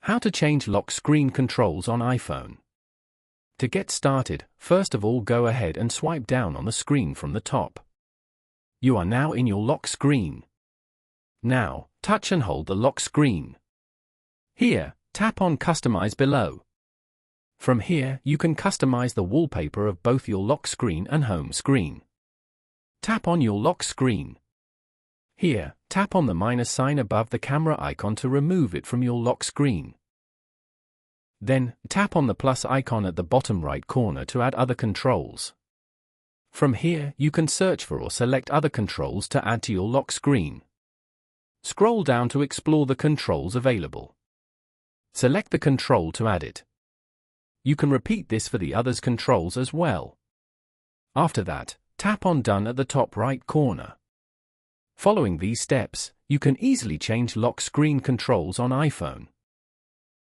How to change lock screen controls on iPhone. To get started, first of all go ahead and swipe down on the screen from the top. You are now in your lock screen. Now, touch and hold the lock screen. Here, tap on Customize below. From here, you can customize the wallpaper of both your lock screen and home screen. Tap on your lock screen. Here, tap on the minus sign above the camera icon to remove it from your lock screen. Then, tap on the plus icon at the bottom right corner to add other controls. From here, you can search for or select other controls to add to your lock screen. Scroll down to explore the controls available. Select the control to add it. You can repeat this for the others' controls as well. After that, tap on Done at the top right corner. Following these steps, you can easily change lock screen controls on iPhone.